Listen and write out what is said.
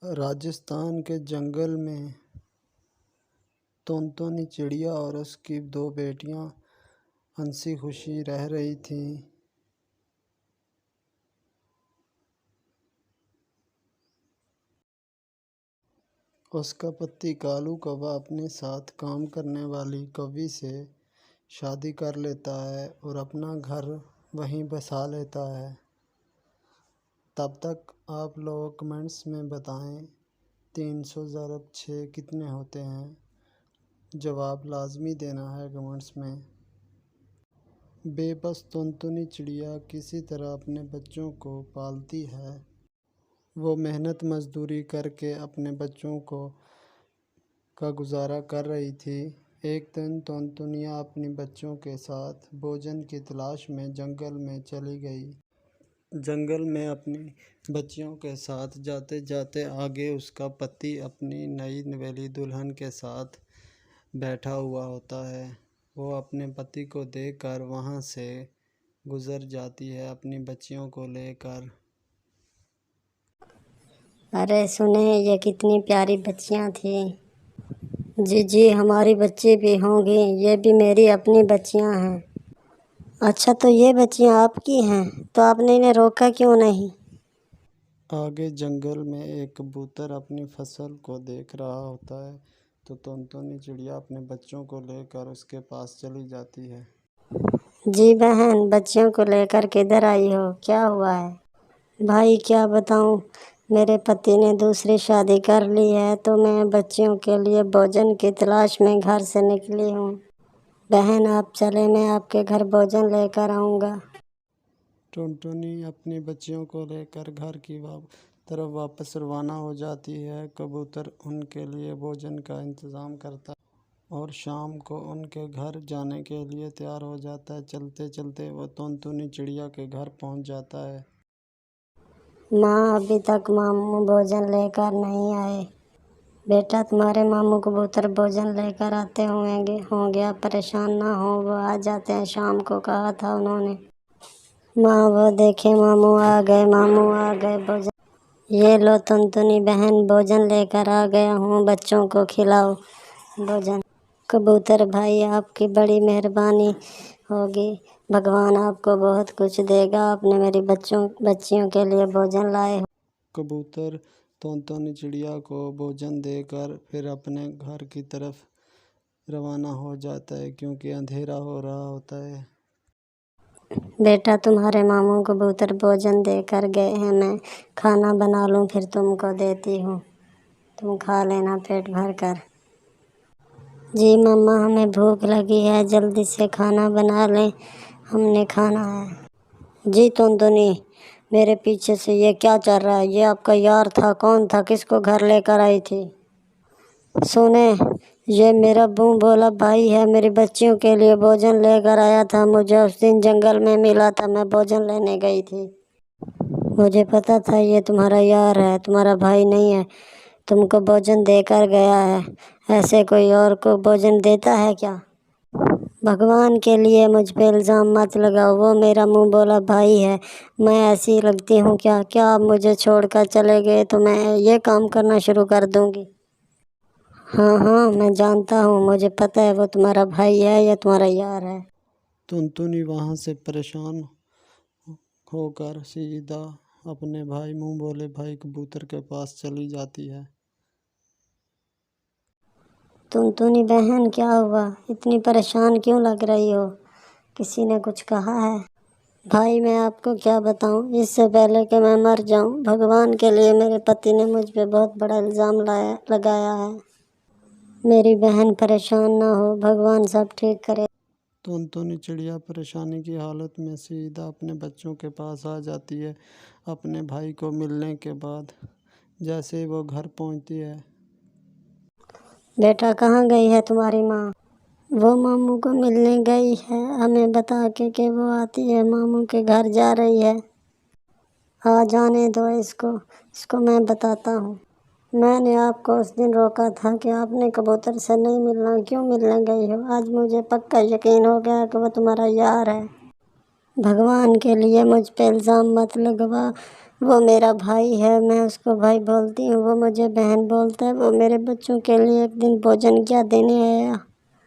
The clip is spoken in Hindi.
राजस्थान के जंगल में तोनतोनी चिड़िया और उसकी दो बेटियां हंसी खुशी रह रही थीं। उसका पति कालू कौवा अपने साथ काम करने वाली कौवी से शादी कर लेता है और अपना घर वहीं बसा लेता है। तब तक आप लोग कमेंट्स में बताएं 300 ज़रब 6 कितने होते हैं। जवाब लाजमी देना है कमेंट्स में। बेबस तोनतोनी चिड़िया किसी तरह अपने बच्चों को पालती है। वो मेहनत मजदूरी करके अपने बच्चों का गुजारा कर रही थी। एक दिन तोनतोनिया अपने बच्चों के साथ भोजन की तलाश में जंगल में चली गई। जंगल में अपनी बच्चियों के साथ जाते जाते आगे उसका पति अपनी नई नवेली दुल्हन के साथ बैठा हुआ होता है। वो अपने पति को देखकर वहाँ से गुजर जाती है अपनी बच्चियों को लेकर। अरे सुने, ये कितनी प्यारी बच्चियाँ थी। जी जी, हमारी बच्ची भी होंगी, ये भी मेरी अपनी बच्चियाँ हैं। अच्छा, तो ये बच्चियाँ आपकी हैं, तो आपने इन्हें रोका क्यों नहीं? आगे जंगल में एक कबूतर अपनी फसल को देख रहा होता है तो तोनतोनी चिड़िया अपने बच्चों को लेकर उसके पास चली जाती है। जी बहन, बच्चियों को लेकर किधर आई हो? क्या हुआ है? भाई क्या बताऊं, मेरे पति ने दूसरी शादी कर ली है, तो मैं बच्चियों के लिए भोजन की तलाश में घर से निकली हूँ। बहन आप चले, मैं आपके घर भोजन लेकर आऊँगा। टुनटुनी अपनी बच्चियों को लेकर घर की तरफ वापस रवाना हो जाती है। कबूतर उनके लिए भोजन का इंतज़ाम करता है और शाम को उनके घर जाने के लिए तैयार हो जाता है। चलते चलते वो तोनतुनी चिड़िया के घर पहुंच जाता है। माँ, अभी तक मामू भोजन लेकर नहीं आए। बेटा, तुम्हारे मामू कबूतर भोजन लेकर आते होंगे, आप परेशान ना हो, वो आ जाते हैं, शाम को कहा था उन्होंने। माँ, वो देखे मामू आ गए भोजन। ये लो तुनतुनी बहन, भोजन लेकर आ गया हूँ, बच्चों को खिलाओ भोजन। कबूतर भाई, आपकी बड़ी मेहरबानी होगी, भगवान आपको बहुत कुछ देगा, आपने मेरी बच्चियों के लिए भोजन लाए हो। कबूतर तोनतोनी चिड़िया को भोजन देकर फिर अपने घर की तरफ रवाना हो जाता है क्योंकि अंधेरा हो रहा होता है। बेटा, तुम्हारे मामू कबूतर भोजन देकर गए हैं, मैं खाना बना लूँ फिर तुमको देती हूँ, तुम खा लेना पेट भर कर। जी मम्मा, हमें भूख लगी है, जल्दी से खाना बना लें, हमने खाना है। जी तुनतुनी, मेरे पीछे से ये क्या चल रहा है? ये आपका यार था? कौन था? किसको घर लेकर आई थी? सुने, ये मेरा बूँ बोला भाई है, मेरी बच्चियों के लिए भोजन लेकर आया था, मुझे उस दिन जंगल में मिला था, मैं भोजन लेने गई थी। मुझे पता था ये तुम्हारा यार है, तुम्हारा भाई नहीं है, तुमको भोजन देकर गया है। ऐसे कोई और को भोजन देता है क्या? भगवान के लिए मुझ पे इल्ज़ाम मत लगाओ, वो मेरा मुंह बोला भाई है, मैं ऐसी लगती हूँ क्या? क्या आप मुझे छोड़कर चले गए तो मैं ये काम करना शुरू कर दूँगी? हाँ हाँ, मैं जानता हूँ, मुझे पता है वो तुम्हारा भाई है या तुम्हारा यार है। टुनटुनी वहाँ से परेशान होकर सीधा अपने भाई मुंह बोले भाई कबूतर के पास चली जाती है। टुनटुनी बहन, क्या हुआ? इतनी परेशान क्यों लग रही हो? किसी ने कुछ कहा है? भाई मैं आपको क्या बताऊं, इससे पहले कि मैं मर जाऊं, भगवान के लिए मेरे पति ने मुझ पे बहुत बड़ा इल्ज़ाम लगाया है। मेरी बहन परेशान ना हो, भगवान सब ठीक करे। टुनटुनी चिड़िया परेशानी की हालत में सीधा अपने बच्चों के पास आ जाती है। अपने भाई को मिलने के बाद जैसे ही वो घर पहुंचती है। बेटा, कहाँ गई है तुम्हारी माँ? वो मामू को मिलने गई है, हमें बता के कि वो आती है, मामू के घर जा रही है। आ जाने दो इसको मैं बताता हूँ। मैंने आपको उस दिन रोका था कि आपने कबूतर से नहीं मिलना, क्यों मिलने गई हो? आज मुझे पक्का यकीन हो गया कि वो तुम्हारा यार है। भगवान के लिए मुझ पे इल्ज़ाम मत लगवा, वो मेरा भाई है, मैं उसको भाई बोलती हूँ, वो मुझे बहन बोलता है। वो मेरे बच्चों के लिए एक दिन भोजन क्या देने आया।